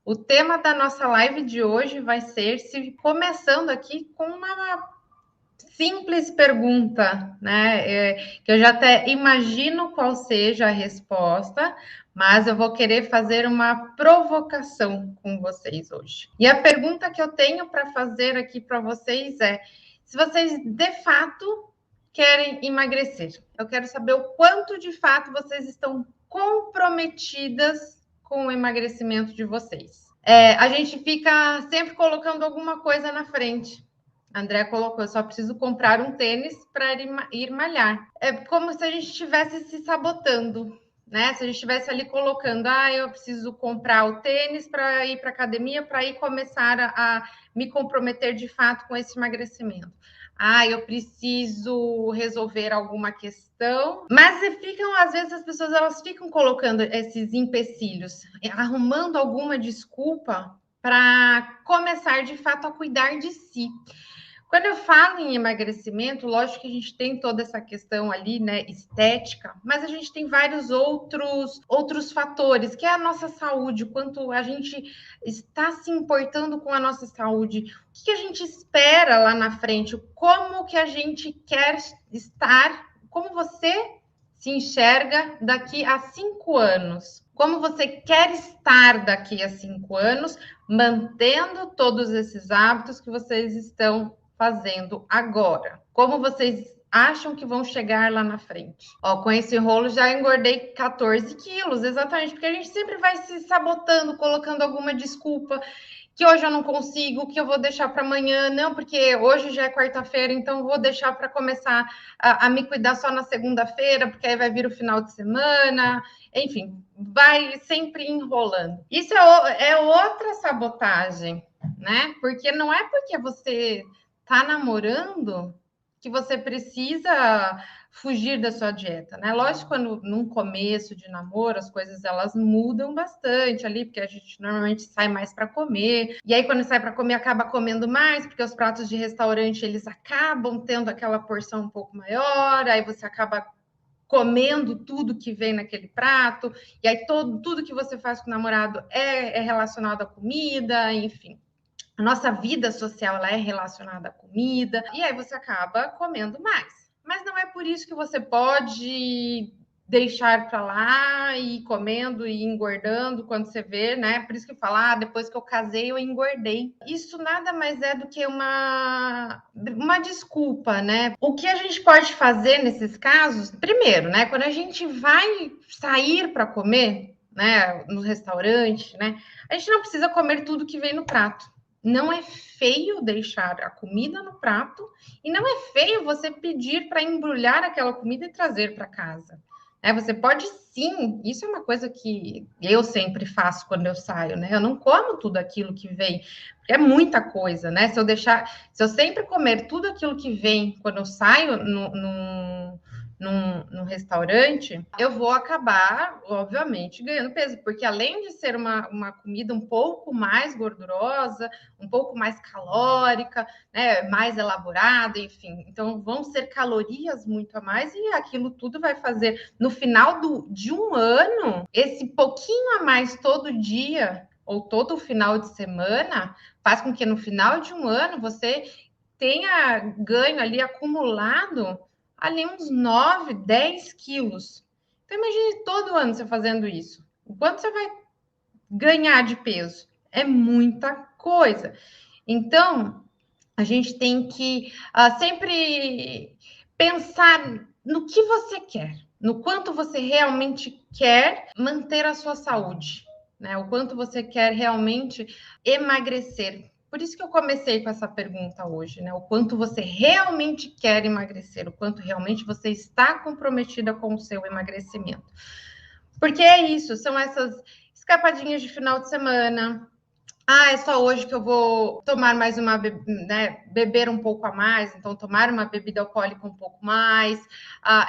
O tema da nossa live de hoje vai ser começando aqui com uma simples pergunta, né? Que eu já até imagino qual seja a resposta, mas eu vou querer fazer uma provocação com vocês hoje. E a pergunta que eu tenho para fazer aqui para vocês é: se vocês de fato querem emagrecer, eu quero saber o quanto de fato vocês estão comprometidas com o emagrecimento de vocês. A gente fica sempre colocando alguma coisa na frente. A André colocou, eu só preciso comprar um tênis para ir malhar. É como se a gente estivesse se sabotando, né? Se a gente estivesse ali colocando, eu preciso comprar o tênis para ir para academia, para ir começar a me comprometer de fato com esse emagrecimento. Eu preciso resolver alguma questão. Mas às vezes as pessoas elas ficam colocando esses empecilhos, arrumando alguma desculpa para começar de fato a cuidar de si. Quando eu falo em emagrecimento, lógico que a gente tem toda essa questão ali, né, estética, mas a gente tem vários outros fatores, que é a nossa saúde, o quanto a gente está se importando com a nossa saúde, o que a gente espera lá na frente, como que a gente quer estar, como você se enxerga daqui a 5 anos. Como você quer estar daqui a 5 anos, mantendo todos esses hábitos que vocês estão fazendo agora? Como vocês acham que vão chegar lá na frente? Com esse rolo já engordei 14 quilos, exatamente, porque a gente sempre vai se sabotando, colocando alguma desculpa, que hoje eu não consigo, que eu vou deixar para amanhã, não, porque hoje já é quarta-feira, então vou deixar para começar a me cuidar só na segunda-feira, porque aí vai vir o final de semana, enfim, vai sempre enrolando. Isso é outra sabotagem, né? Porque não é porque você tá namorando que você precisa fugir da sua dieta, né? Lógico, quando num começo de namoro as coisas elas mudam bastante ali, porque a gente normalmente sai mais para comer. E aí quando sai para comer acaba comendo mais, porque os pratos de restaurante eles acabam tendo aquela porção um pouco maior, aí você acaba comendo tudo que vem naquele prato, e aí tudo que você faz com o namorado é relacionado à comida, enfim. A nossa vida social ela é relacionada à comida, e aí você acaba comendo mais. Mas não é por isso que você pode deixar para lá e ir comendo e engordando quando você vê, né? Por isso que fala, depois que eu casei eu engordei. Isso nada mais é do que uma desculpa, né? O que a gente pode fazer nesses casos, primeiro, né? Quando a gente vai sair para comer, né, no restaurante, né? A gente não precisa comer tudo que vem no prato. Não é feio deixar a comida no prato e não é feio você pedir para embrulhar aquela comida e trazer para casa. Você pode sim, isso é uma coisa que eu sempre faço quando eu saio, né? Eu não como tudo aquilo que vem, porque é muita coisa, né? Se eu sempre comer tudo aquilo que vem quando eu saio num restaurante, eu vou acabar, obviamente, ganhando peso, porque além de ser uma comida um pouco mais gordurosa, um pouco mais calórica, né, mais elaborada, enfim. Então, vão ser calorias muito a mais e aquilo tudo vai fazer, no final de um ano, esse pouquinho a mais todo dia ou todo final de semana, faz com que no final de um ano você tenha ganho ali acumulado ali uns 9, 10 quilos. Então, imagine todo ano você fazendo isso. O quanto você vai ganhar de peso? É muita coisa. Então, a gente tem que sempre pensar no que você quer, no quanto você realmente quer manter a sua saúde, né? O quanto você quer realmente emagrecer. Por isso que eu comecei com essa pergunta hoje, né? O quanto você realmente quer emagrecer, o quanto realmente você está comprometida com o seu emagrecimento. Porque é isso, são essas escapadinhas de final de semana. É só hoje que eu vou tomar mais né, beber um pouco a mais, então tomar uma bebida alcoólica um pouco mais.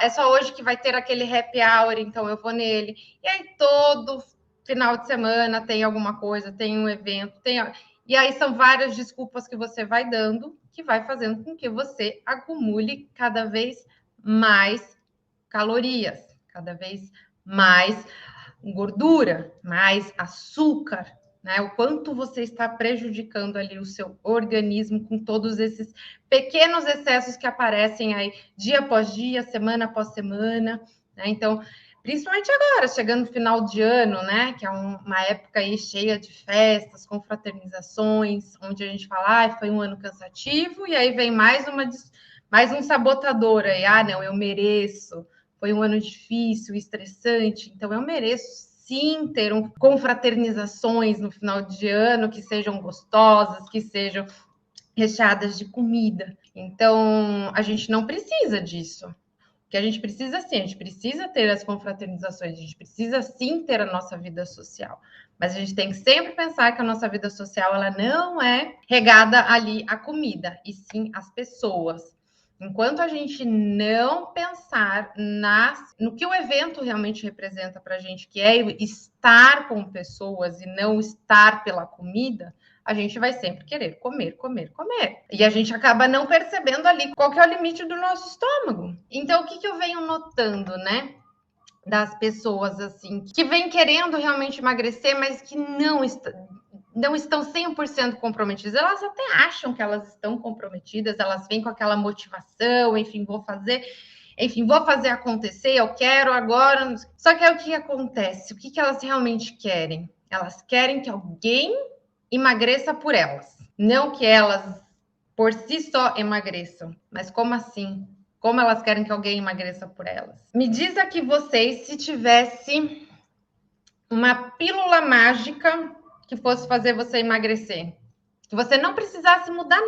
É só hoje que vai ter aquele happy hour, então eu vou nele. E aí todo final de semana tem alguma coisa, tem um evento, e aí são várias desculpas que você vai dando, que vai fazendo com que você acumule cada vez mais calorias, cada vez mais gordura, mais açúcar, né? O quanto você está prejudicando ali o seu organismo com todos esses pequenos excessos que aparecem aí dia após dia, semana após semana, né? Então, principalmente agora, chegando no final de ano, né? Que é uma época aí cheia de festas, confraternizações, onde a gente fala, foi um ano cansativo, e aí vem mais um sabotador aí, não, eu mereço, foi um ano difícil, estressante, então eu mereço sim ter confraternizações no final de ano que sejam gostosas, que sejam recheadas de comida. Então, a gente não precisa disso. O que a gente precisa sim, a gente precisa ter as confraternizações, a gente precisa sim ter a nossa vida social. Mas a gente tem que sempre pensar que a nossa vida social ela não é regada ali à comida, e sim às pessoas. Enquanto a gente não pensar no que o evento realmente representa para a gente, que é estar com pessoas e não estar pela comida, a gente vai sempre querer comer, comer, comer. E a gente acaba não percebendo ali qual que é o limite do nosso estômago. Então, o que eu venho notando, né? Das pessoas, assim, que vêm querendo realmente emagrecer, mas que não estão 100% comprometidas. Elas até acham que elas estão comprometidas, elas vêm com aquela motivação, enfim, vou fazer acontecer, eu quero agora. Só que aí o que acontece? O que elas realmente querem? Elas querem que alguém emagreça por elas, não que elas por si só emagreçam. Mas como assim? Como elas querem que alguém emagreça por elas? Me diz aqui vocês se tivesse uma pílula mágica que fosse fazer você emagrecer. Que você não precisasse mudar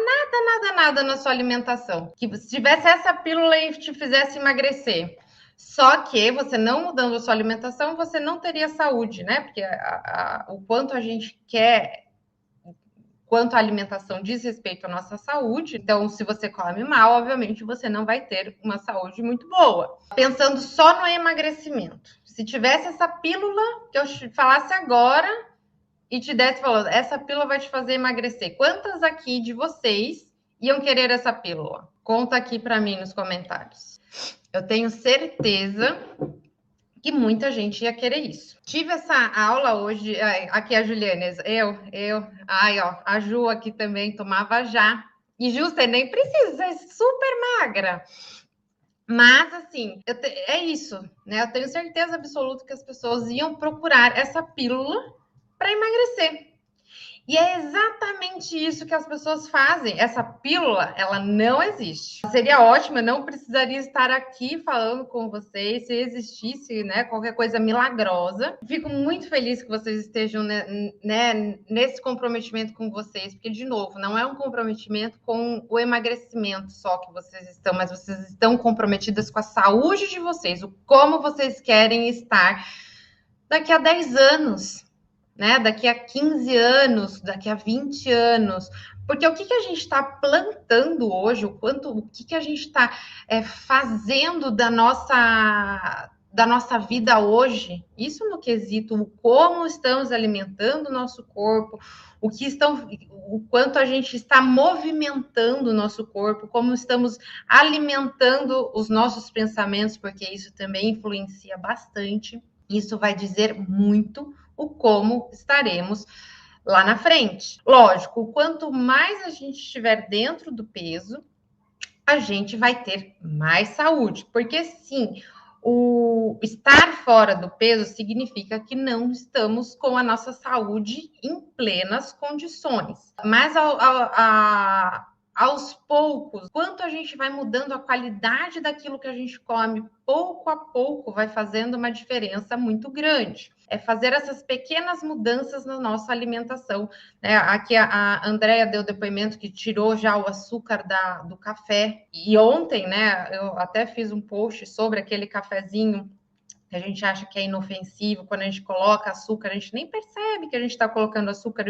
nada na sua alimentação. Que se tivesse essa pílula e te fizesse emagrecer. Só que você não mudando a sua alimentação, você não teria saúde, né? Porque o quanto a gente quer, quanto a alimentação diz respeito à nossa saúde. Então, se você come mal, obviamente você não vai ter uma saúde muito boa. Pensando só no emagrecimento. Se tivesse essa pílula que eu falasse agora e te desse falando, essa pílula vai te fazer emagrecer. Quantas aqui de vocês iam querer essa pílula? Conta aqui para mim nos comentários. Eu tenho certeza que muita gente ia querer isso. Tive essa aula hoje, aqui a Juliane, a Ju aqui também tomava já. E Ju, você nem precisa, é super magra. Mas, assim, é isso, né? Eu tenho certeza absoluta que as pessoas iam procurar essa pílula para emagrecer. E é exatamente isso que as pessoas fazem. Essa pílula, ela não existe. Seria ótimo, eu não precisaria estar aqui falando com vocês se existisse, né, qualquer coisa milagrosa. Fico muito feliz que vocês estejam, né, nesse comprometimento com vocês, porque, de novo, não é um comprometimento com o emagrecimento só que vocês estão, mas vocês estão comprometidas com a saúde de vocês, o como vocês querem estar daqui a 10 anos. Né? Daqui a 15 anos, daqui a 20 anos. Porque o que a gente está plantando hoje, o que a gente está fazendo da nossa vida hoje, isso no quesito, o como estamos alimentando o nosso corpo, o quanto a gente está movimentando o nosso corpo, como estamos alimentando os nossos pensamentos, porque isso também influencia bastante. Isso vai dizer muito o como estaremos lá na frente. Lógico, quanto mais a gente estiver dentro do peso, a gente vai ter mais saúde, porque sim, o estar fora do peso significa que não estamos com a nossa saúde em plenas condições. Mas aos poucos, quanto a gente vai mudando a qualidade daquilo que a gente come, pouco a pouco vai fazendo uma diferença muito grande. É fazer essas pequenas mudanças na nossa alimentação. Aqui a Andrea deu depoimento que tirou já o açúcar do café. E ontem, né, eu até fiz um post sobre aquele cafezinho que a gente acha que é inofensivo. Quando a gente coloca açúcar, a gente nem percebe que a gente está colocando açúcar.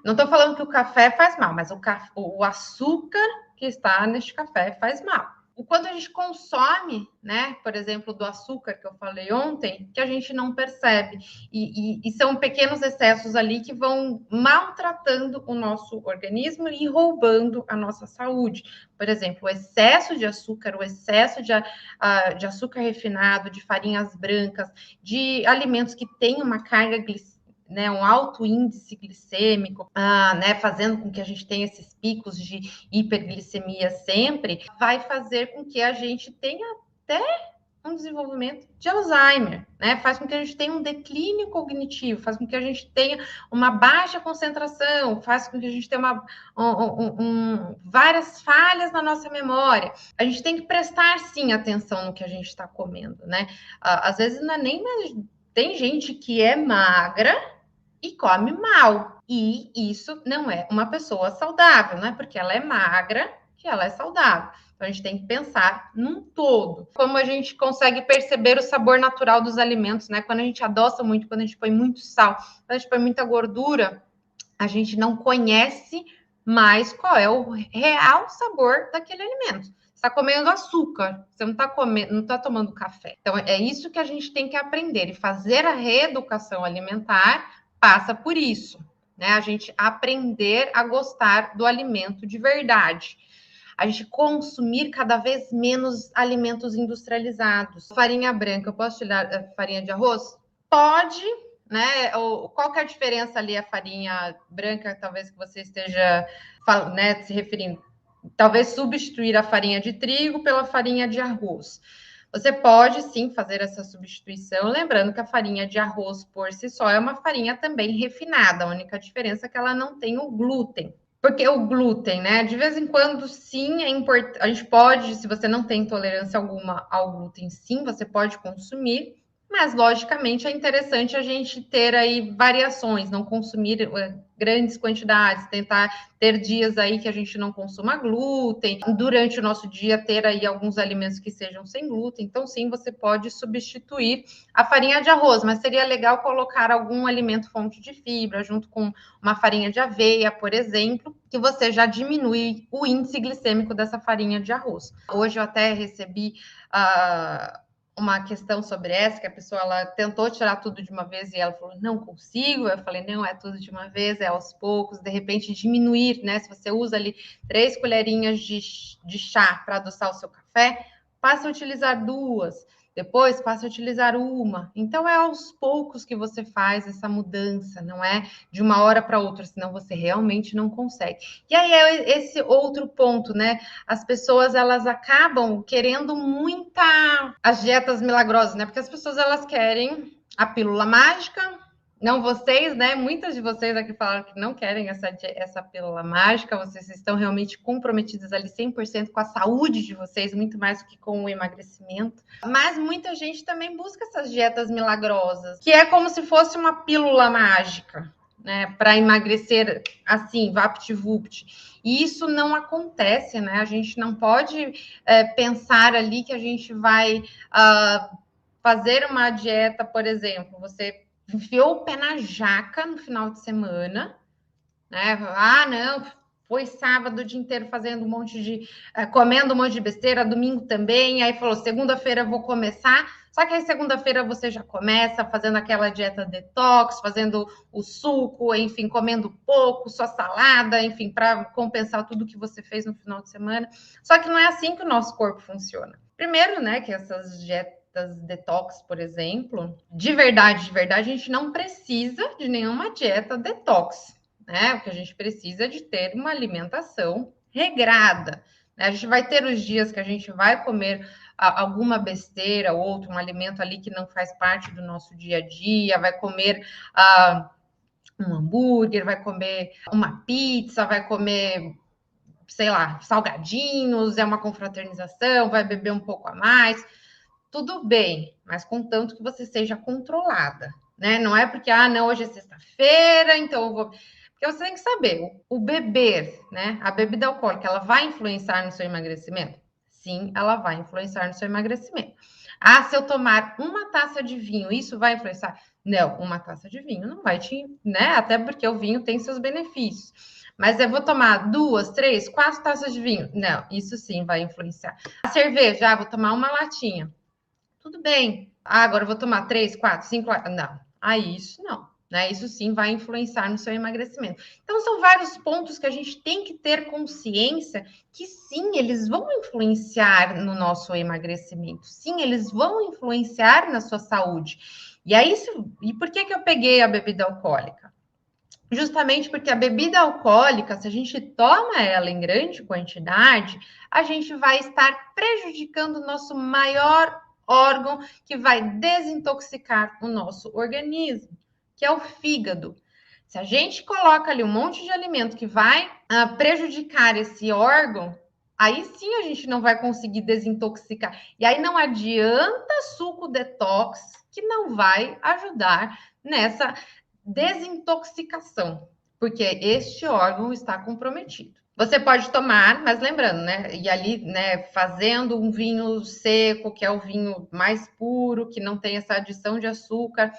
Não estou falando que o café faz mal, mas o açúcar que está neste café faz mal. O quanto a gente consome, né? Por exemplo, do açúcar que eu falei ontem, que a gente não percebe. E são pequenos excessos ali que vão maltratando o nosso organismo e roubando a nossa saúde. Por exemplo, o excesso de açúcar, o excesso de açúcar refinado, de farinhas brancas, de alimentos que têm uma carga né, um alto índice glicêmico, né, fazendo com que a gente tenha esses picos de hiperglicemia sempre, vai fazer com que a gente tenha até um desenvolvimento de Alzheimer, né? Faz com que a gente tenha um declínio cognitivo, faz com que a gente tenha uma baixa concentração, faz com que a gente tenha várias falhas na nossa memória. A gente tem que prestar, sim, atenção no que a gente está comendo, né? Às vezes não é nem mais... Tem gente que é magra e come mal, e isso não é uma pessoa saudável, não é porque ela é magra que ela é saudável. Então, a gente tem que pensar num todo. Como a gente consegue perceber o sabor natural dos alimentos, né? Quando a gente adoça muito, quando a gente põe muito sal, quando a gente põe muita gordura, a gente não conhece mais qual é o real sabor daquele alimento. Você está comendo açúcar, você não está comendo, não está tomando café. Então, é isso que a gente tem que aprender. E fazer a reeducação alimentar passa por isso, né? A gente aprender a gostar do alimento de verdade. A gente consumir cada vez menos alimentos industrializados. Farinha branca, eu posso tirar farinha de arroz? Pode, né? Qual que é a diferença ali, a farinha branca, talvez que você esteja, né, se referindo? Talvez substituir a farinha de trigo pela farinha de arroz. Você pode, sim, fazer essa substituição, lembrando que a farinha de arroz, por si só, é uma farinha também refinada. A única diferença é que ela não tem o glúten. Porque o glúten, né? De vez em quando, sim, é importante. A gente pode, se você não tem intolerância alguma ao glúten, sim, você pode consumir. Mas, logicamente, é interessante a gente ter aí variações, não consumir grandes quantidades, tentar ter dias aí que a gente não consuma glúten, durante o nosso dia ter aí alguns alimentos que sejam sem glúten. Então, sim, você pode substituir a farinha de arroz, mas seria legal colocar algum alimento fonte de fibra, junto com uma farinha de aveia, por exemplo, que você já diminui o índice glicêmico dessa farinha de arroz. Hoje eu até recebi uma questão sobre essa, que a pessoa ela tentou tirar tudo de uma vez e ela falou, não consigo. Eu falei, não, é tudo de uma vez, é aos poucos, de repente diminuir, né? Se você usa ali 3 colherinhas de chá para adoçar o seu café, passe a utilizar 2, depois passe a utilizar 1. Então, é aos poucos que você faz essa mudança, não é de uma hora para outra, senão você realmente não consegue. E aí é esse outro ponto, né? As pessoas, elas acabam querendo as dietas milagrosas, né? Porque as pessoas, elas querem a pílula mágica. Não vocês, né? Muitas de vocês aqui falaram que não querem essa pílula mágica. Vocês estão realmente comprometidas ali 100% com a saúde de vocês, muito mais do que com o emagrecimento. Mas muita gente também busca essas dietas milagrosas, que é como se fosse uma pílula mágica, né? Para emagrecer assim, vapt-vupt. E isso não acontece, né? A gente não pode pensar ali que a gente vai fazer uma dieta, por exemplo, você enfiou o pé na jaca no final de semana, né? Não, foi sábado o dia inteiro fazendo comendo um monte de besteira, domingo também, aí falou, segunda-feira eu vou começar, só que aí segunda-feira você já começa fazendo aquela dieta detox, fazendo o suco, enfim, comendo pouco, só salada, enfim, para compensar tudo que você fez no final de semana. Só que não é assim que o nosso corpo funciona. Primeiro, né, que essas dietas detox, por exemplo, de verdade, a gente não precisa de nenhuma dieta detox, né? O que a gente precisa é de ter uma alimentação regrada, né? A gente vai ter os dias que a gente vai comer alguma besteira, outro, um alimento ali que não faz parte do nosso dia a dia, vai comer um hambúrguer, vai comer uma pizza, vai comer, sei lá, salgadinhos, é uma confraternização, vai beber um pouco a mais. Tudo bem, mas contanto que você seja controlada, né? Não é porque, não, hoje é sexta-feira, então eu vou... Porque você tem que saber, o beber, né? A bebida alcoólica, ela vai influenciar no seu emagrecimento? Sim, ela vai influenciar no seu emagrecimento. Se eu tomar uma taça de vinho, isso vai influenciar? Não, uma taça de vinho não vai te, né? Até porque o vinho tem seus benefícios. Mas eu vou tomar 2, 3, 4 taças de vinho? Não, isso sim vai influenciar. A cerveja, vou tomar uma latinha. Tudo bem. Agora eu vou tomar 3, 4, 5... Não, isso não. Né? Isso sim vai influenciar no seu emagrecimento. Então, são vários pontos que a gente tem que ter consciência que sim, eles vão influenciar no nosso emagrecimento. Sim, eles vão influenciar na sua saúde. E por que eu peguei a bebida alcoólica? Justamente porque a bebida alcoólica, se a gente toma ela em grande quantidade, a gente vai estar prejudicando o nosso maior órgão que vai desintoxicar o nosso organismo, que é o fígado. Se a gente coloca ali um monte de alimento que vai prejudicar esse órgão, aí sim a gente não vai conseguir desintoxicar. E aí não adianta suco detox, que não vai ajudar nessa desintoxicação, porque este órgão está comprometido. Você pode tomar, mas lembrando, né? E ali, né, fazendo um vinho seco, que é o vinho mais puro, que não tem essa adição de açúcar.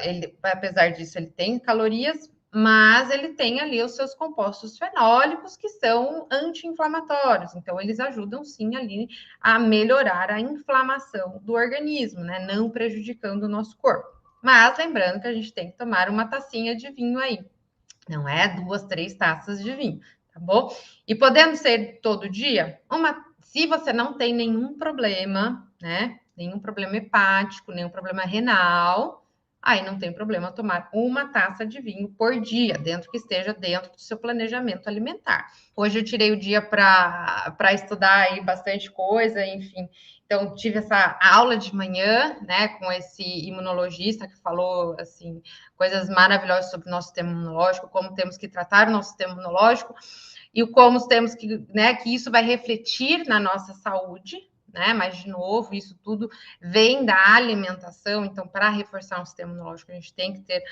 Ele, apesar disso, ele tem calorias, mas ele tem ali os seus compostos fenólicos que são anti-inflamatórios. Então, eles ajudam sim ali a melhorar a inflamação do organismo, né? Não prejudicando o nosso corpo. Mas lembrando que a gente tem que tomar uma tacinha de vinho aí. Não é 2, 3 taças de vinho, tá bom? E podendo ser todo dia, se você não tem nenhum problema, né? Nenhum problema hepático, nenhum problema renal, aí não tem problema tomar uma taça de vinho por dia, que esteja dentro do seu planejamento alimentar. Hoje eu tirei o dia para estudar aí bastante coisa, enfim. Então, tive essa aula de manhã, né, com esse imunologista que falou, assim, coisas maravilhosas sobre o nosso sistema imunológico, como temos que tratar o nosso sistema imunológico e como temos que, né, que isso vai refletir na nossa saúde, né? Mas, de novo, isso tudo vem da alimentação, então, para reforçar um sistema imunológico, a gente tem que ter,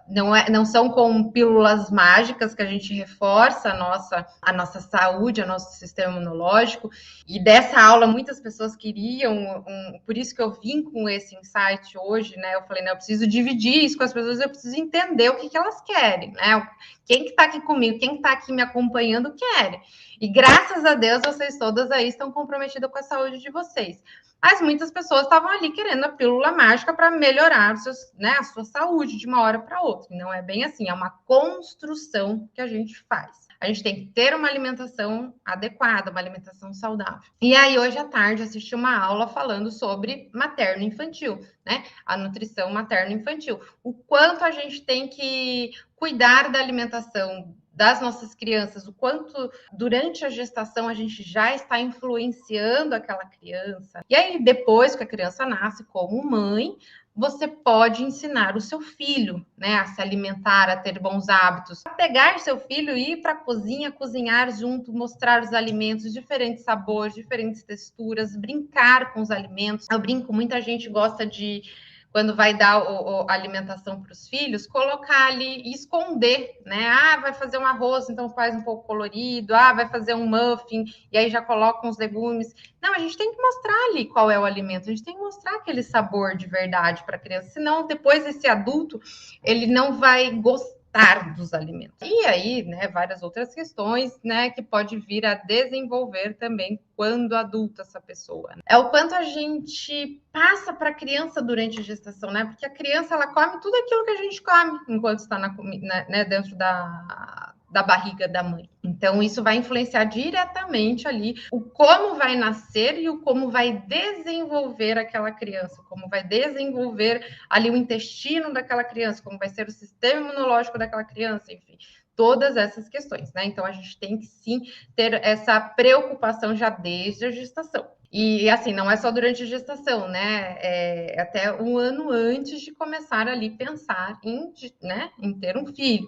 não são com pílulas mágicas que a gente reforça a nossa saúde, o nosso sistema imunológico, e dessa aula muitas pessoas queriam, por isso que eu vim com esse insight hoje, né? Eu falei, né, eu preciso dividir isso com as pessoas, eu preciso entender o que elas querem, né? Quem que está aqui comigo, quem que está aqui me acompanhando quer. E graças a Deus, vocês todas aí estão comprometidas com a saúde de vocês. Mas muitas pessoas estavam ali querendo a pílula mágica para melhorar a sua saúde de uma hora para outra. Não é bem assim, é uma construção que a gente faz. A gente tem que ter uma alimentação adequada, uma alimentação saudável. E aí, hoje à tarde, assisti uma aula falando sobre materno-infantil, né? A nutrição materno-infantil. O quanto a gente tem que cuidar da alimentação das nossas crianças, o quanto durante a gestação a gente já está influenciando aquela criança. E aí, depois que a criança nasce, como mãe, você pode ensinar o seu filho, né, a se alimentar, a ter bons hábitos. A pegar seu filho e ir para a cozinha, cozinhar junto, mostrar os alimentos, diferentes sabores, diferentes texturas, brincar com os alimentos. Eu brinco, muita gente gosta de, quando vai dar a alimentação para os filhos, colocar ali e esconder, né? Vai fazer um arroz, então faz um pouco colorido. Vai fazer um muffin, e aí já coloca uns legumes. Não, a gente tem que mostrar ali qual é o alimento, a gente tem que mostrar aquele sabor de verdade para a criança, senão depois esse adulto, ele não vai gostar dos alimentos. E aí, né, várias outras questões, né, que pode vir a desenvolver também quando adulta essa pessoa. É o quanto a gente passa para a criança durante a gestação, né? Porque a criança, ela come tudo aquilo que a gente come enquanto está né, dentro da barriga da mãe. Então, isso vai influenciar diretamente ali o como vai nascer e o como vai desenvolver aquela criança, como vai desenvolver ali o intestino daquela criança, como vai ser o sistema imunológico daquela criança, enfim, todas essas questões, né? Então, a gente tem que sim ter essa preocupação já desde a gestação. E assim, não é só durante a gestação, né? É até um ano antes de começar ali pensar em ter um filho.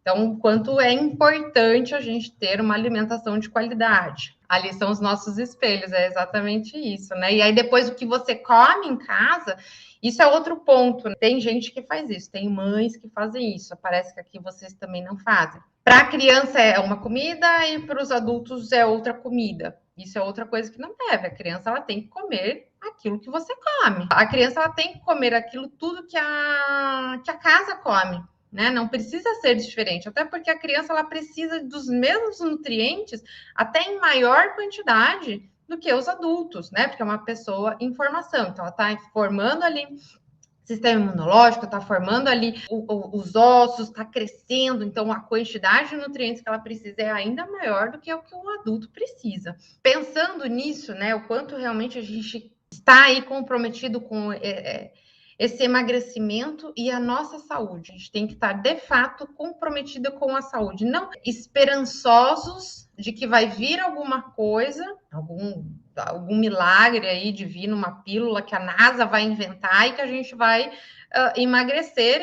Então, o quanto é importante a gente ter uma alimentação de qualidade. Ali são os nossos espelhos, é exatamente isso, né? E aí, depois, o que você come em casa, isso é outro ponto. Tem gente que faz isso, tem mães que fazem isso. Parece que aqui vocês também não fazem. Para a criança é uma comida e para os adultos é outra comida. Isso é outra coisa que não deve. A criança, ela tem que comer aquilo que você come. A criança, ela tem que comer aquilo tudo que a casa come. Né? Não precisa ser diferente, até porque a criança, ela precisa dos mesmos nutrientes, até em maior quantidade do que os adultos, né? Porque é uma pessoa em formação, então ela está formando ali sistema imunológico, está formando ali os ossos, está crescendo, então a quantidade de nutrientes que ela precisa é ainda maior do que o adulto precisa. Pensando nisso, né, o quanto realmente a gente está aí comprometido com esse emagrecimento e a nossa saúde. A gente tem que estar, de fato, comprometido com a saúde, não esperançosos de que vai vir alguma coisa, algum milagre aí divino, uma pílula que a NASA vai inventar e que a gente vai emagrecer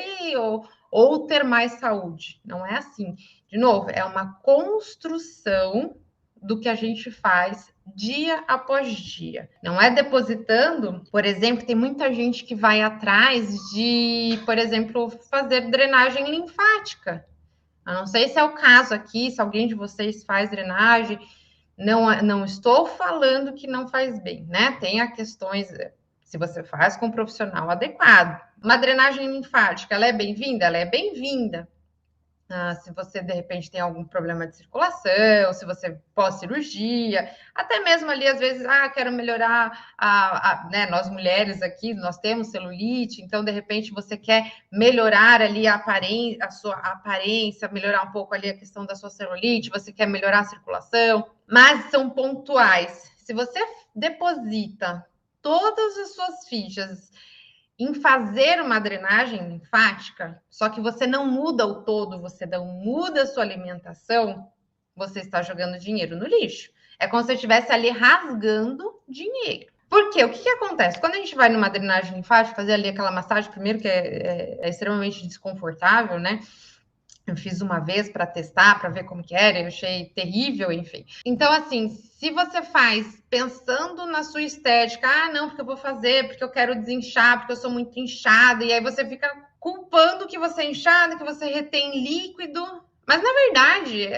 ou ter mais saúde. Não é assim. De novo, é uma construção do que a gente faz dia após dia. Não é depositando, por exemplo, tem muita gente que vai atrás de, por exemplo, fazer drenagem linfática. Eu não sei se é o caso aqui, se alguém de vocês faz drenagem. Não estou falando que não faz bem, né? Tem as questões, se você faz com um profissional adequado. Uma drenagem linfática, ela é bem-vinda? Ela é bem-vinda. Se você, de repente, tem algum problema de circulação, se você pós-cirurgia, até mesmo ali, às vezes, quero melhorar, né, nós mulheres aqui, nós temos celulite, então, de repente, você quer melhorar ali a sua aparência, melhorar um pouco ali a questão da sua celulite, você quer melhorar a circulação, mas são pontuais. Se você deposita todas as suas fichas em fazer uma drenagem linfática, só que você não muda o todo, você não muda a sua alimentação, você está jogando dinheiro no lixo. É como se você estivesse ali rasgando dinheiro. Por quê? O que acontece? Quando a gente vai numa drenagem linfática, fazer ali aquela massagem, primeiro que é extremamente desconfortável, né? Eu fiz uma vez para testar, para ver como que era, eu achei terrível, enfim. Então, assim, se você faz pensando na sua estética, não, porque eu vou fazer, porque eu quero desinchar, porque eu sou muito inchada, e aí você fica culpando que você é inchada, que você retém líquido, mas na verdade,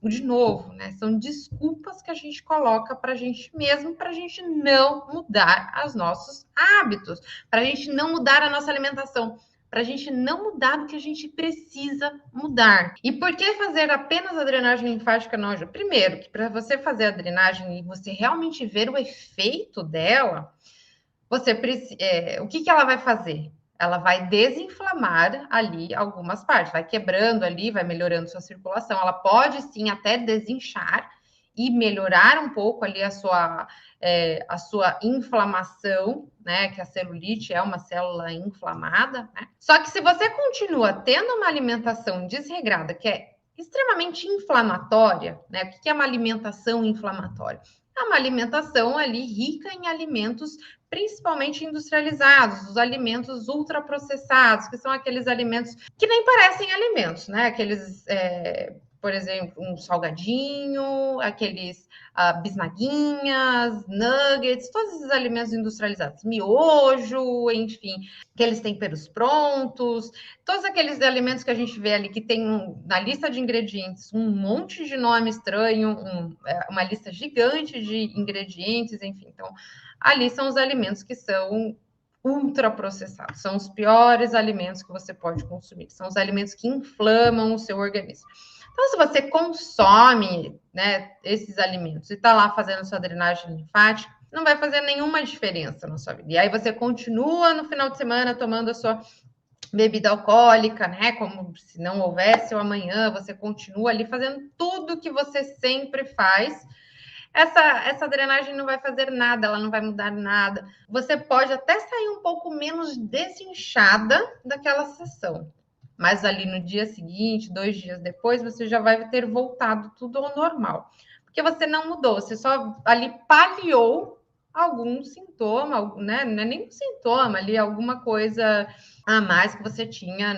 de novo, né? São desculpas que a gente coloca para a gente mesmo, para a gente não mudar os nossos hábitos, para a gente não mudar a nossa alimentação, para a gente não mudar o que a gente precisa mudar. E por que fazer apenas a drenagem linfática, não? Primeiro, que para você fazer a drenagem e você realmente ver o efeito dela, você o que ela vai fazer? Ela vai desinflamar ali algumas partes, vai quebrando ali, vai melhorando sua circulação. Ela pode sim até desinchar e melhorar um pouco ali a sua inflamação, né? Que a celulite é uma célula inflamada, né? Só que se você continua tendo uma alimentação desregrada, que é extremamente inflamatória, né? O que é uma alimentação inflamatória? É uma alimentação ali rica em alimentos principalmente industrializados, os alimentos ultraprocessados, que são aqueles alimentos que nem parecem alimentos, né? Aqueles, por exemplo, um salgadinho, aqueles bisnaguinhas, nuggets, todos esses alimentos industrializados, miojo, enfim, aqueles temperos prontos, todos aqueles alimentos que a gente vê ali que tem na lista de ingredientes um monte de nome estranho, uma lista gigante de ingredientes, enfim, então ali são os alimentos que são ultraprocessados, são os piores alimentos que você pode consumir, são os alimentos que inflamam o seu organismo. Então, se você consome, né, esses alimentos e está lá fazendo sua drenagem linfática, não vai fazer nenhuma diferença na sua vida. E aí você continua no final de semana tomando a sua bebida alcoólica, né? Como se não houvesse o amanhã, você continua ali fazendo tudo que você sempre faz. Essa drenagem não vai fazer nada, ela não vai mudar nada. Você pode até sair um pouco menos desinchada daquela sessão, mas ali no dia seguinte, 2 dias depois, você já vai ter voltado tudo ao normal. Porque você não mudou, você só ali paliou algum sintoma, né? Não é nem um sintoma ali, alguma coisa a mais que você tinha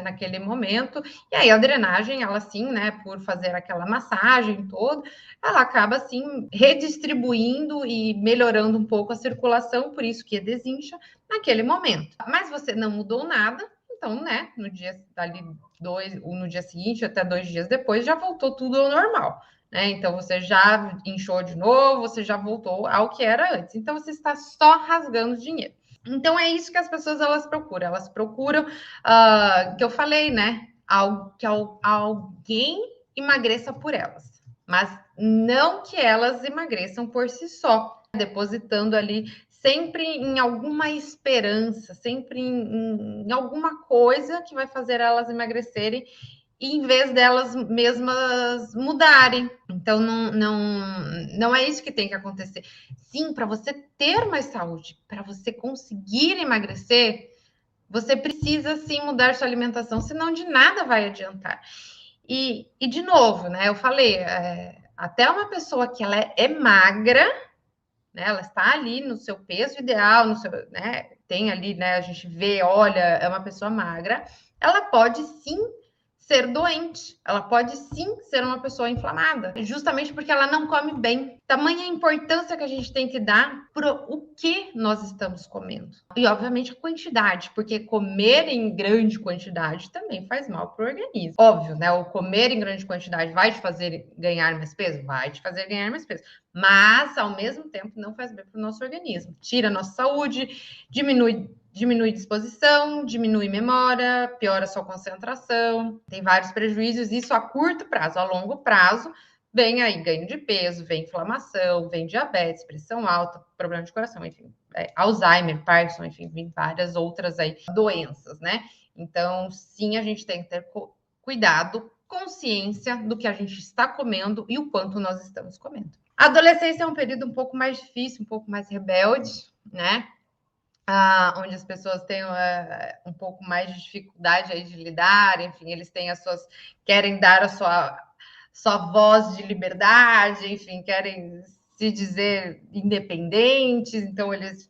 naquele momento. E aí a drenagem, ela sim, né, por fazer aquela massagem toda, ela acaba assim redistribuindo e melhorando um pouco a circulação, por isso que desincha naquele momento. Mas você não mudou nada, então, né, no dia seguinte, até 2 dias depois, já voltou tudo ao normal. Né? Então, você já inchou de novo, você já voltou ao que era antes. Então, você está só rasgando dinheiro. Então, é isso que as pessoas elas procuram. Elas procuram, que eu falei, né? Que alguém emagreça por elas. Mas não que elas emagreçam por si só. Depositando ali sempre em alguma esperança, sempre em alguma coisa que vai fazer elas emagrecerem em vez delas mesmas mudarem. Então, não é isso que tem que acontecer. Sim, para você ter mais saúde, para você conseguir emagrecer, você precisa sim mudar sua alimentação, senão de nada vai adiantar. E de novo, né? Eu falei, até uma pessoa que ela é magra, né? Ela está ali no seu peso ideal, no seu, né? Tem ali, né? A gente vê, olha, é uma pessoa magra, ela pode sim ser doente, ela pode sim ser uma pessoa inflamada, justamente porque ela não come bem. Tamanha a importância que a gente tem que dar para o que nós estamos comendo. E, obviamente, a quantidade, porque comer em grande quantidade também faz mal para o organismo. Óbvio, né? O comer em grande quantidade vai te fazer ganhar mais peso? Vai te fazer ganhar mais peso. Mas, ao mesmo tempo, não faz bem para o nosso organismo. Tira a nossa saúde, diminui disposição, diminui memória, piora a sua concentração, tem vários prejuízos, isso a curto prazo. A longo prazo, vem aí ganho de peso, vem inflamação, vem diabetes, pressão alta, problema de coração, enfim, Alzheimer, Parkinson, enfim, vem várias outras aí doenças, né? Então, sim, a gente tem que ter cuidado, consciência do que a gente está comendo e o quanto nós estamos comendo. A adolescência é um período um pouco mais difícil, um pouco mais rebelde, né? Onde as pessoas têm um pouco mais de dificuldade aí de lidar, enfim, eles têm querem dar a sua voz de liberdade, enfim, querem se dizer independentes, então eles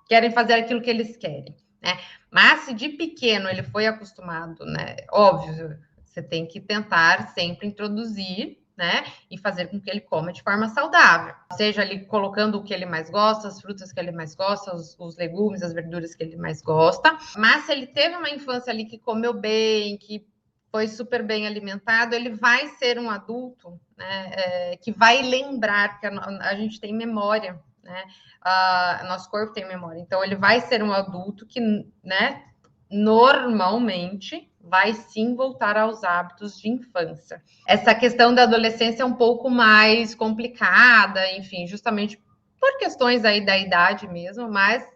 querem fazer aquilo que eles querem, né? Mas se de pequeno ele foi acostumado, né? Óbvio, você tem que tentar sempre introduzir, né? E fazer com que ele coma de forma saudável. Seja ali colocando o que ele mais gosta, as frutas que ele mais gosta, os legumes, as verduras que ele mais gosta. Mas se ele teve uma infância ali que comeu bem, que foi super bem alimentado, ele vai ser um adulto, né? Que vai lembrar, que a gente tem memória, né? Nosso corpo tem memória. Então, ele vai ser um adulto que, né, normalmente vai sim voltar aos hábitos de infância. Essa questão da adolescência é um pouco mais complicada, enfim, justamente por questões aí da idade mesmo, mas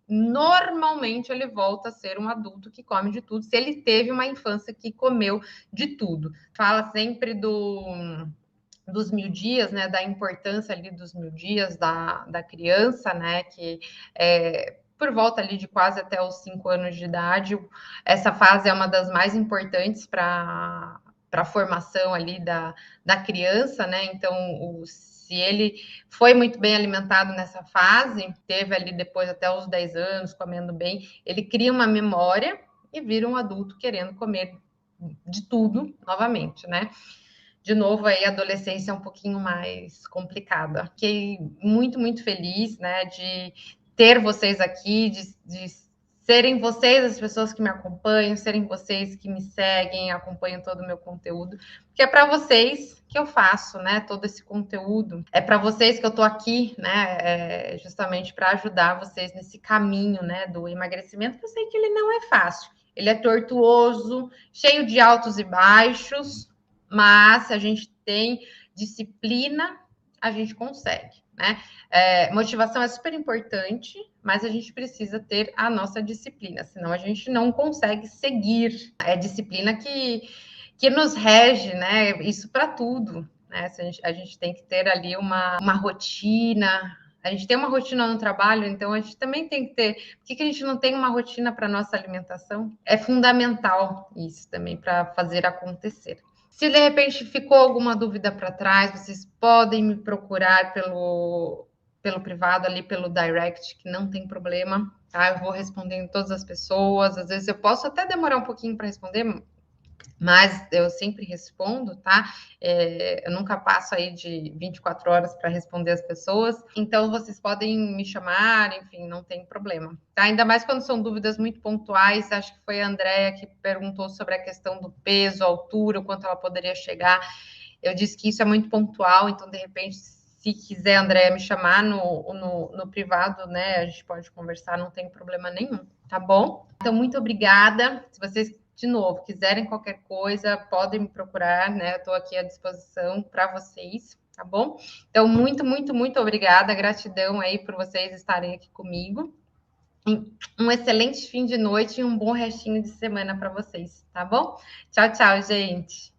normalmente ele volta a ser um adulto que come de tudo, se ele teve uma infância que comeu de tudo. Fala sempre dos 1000 dias, né, da importância ali dos 1000 dias da criança, né, que por volta ali de quase até os 5 anos de idade, essa fase é uma das mais importantes para a formação ali da criança, né, então se ele foi muito bem alimentado nessa fase, teve ali depois até os 10 anos comendo bem, ele cria uma memória e vira um adulto querendo comer de tudo novamente, né? De novo, aí a adolescência é um pouquinho mais complicada. Fiquei muito, muito feliz, né, de ter vocês aqui, de serem vocês as pessoas que me acompanham, serem vocês que me seguem, acompanham todo o meu conteúdo, porque é para vocês que eu faço, né, todo esse conteúdo. É para vocês que eu estou aqui, né, justamente para ajudar vocês nesse caminho, né, do emagrecimento, que eu sei que ele não é fácil. Ele é tortuoso, cheio de altos e baixos, mas se a gente tem disciplina, a gente consegue, né? Motivação é super importante, mas a gente precisa ter a nossa disciplina, senão a gente não consegue seguir. É disciplina que nos rege, né? Isso para tudo, né? A gente tem que ter ali uma rotina. A gente tem uma rotina no trabalho, então a gente também tem que ter. Por que a gente não tem uma rotina para nossa alimentação? É fundamental isso também para fazer acontecer. Se de repente ficou alguma dúvida para trás, vocês podem me procurar pelo privado ali, pelo direct, que não tem problema, tá? Eu vou respondendo todas as pessoas. Às vezes eu posso até demorar um pouquinho para responder, mas eu sempre respondo, tá? Eu nunca passo aí de 24 horas para responder as pessoas, então vocês podem me chamar, enfim, não tem problema, tá? Ainda mais quando são dúvidas muito pontuais, acho que foi a Andrea que perguntou sobre a questão do peso, altura, o quanto ela poderia chegar. Eu disse que isso é muito pontual, então, de repente, se quiser, Andrea, me chamar no privado, né, a gente pode conversar, não tem problema nenhum, tá bom? Então, muito obrigada. Se vocês de novo, quiserem qualquer coisa, podem me procurar, né? Estou aqui à disposição para vocês, tá bom? Então, muito, muito, muito obrigada, gratidão aí por vocês estarem aqui comigo. Um excelente fim de noite e um bom restinho de semana para vocês, tá bom? Tchau, tchau, gente.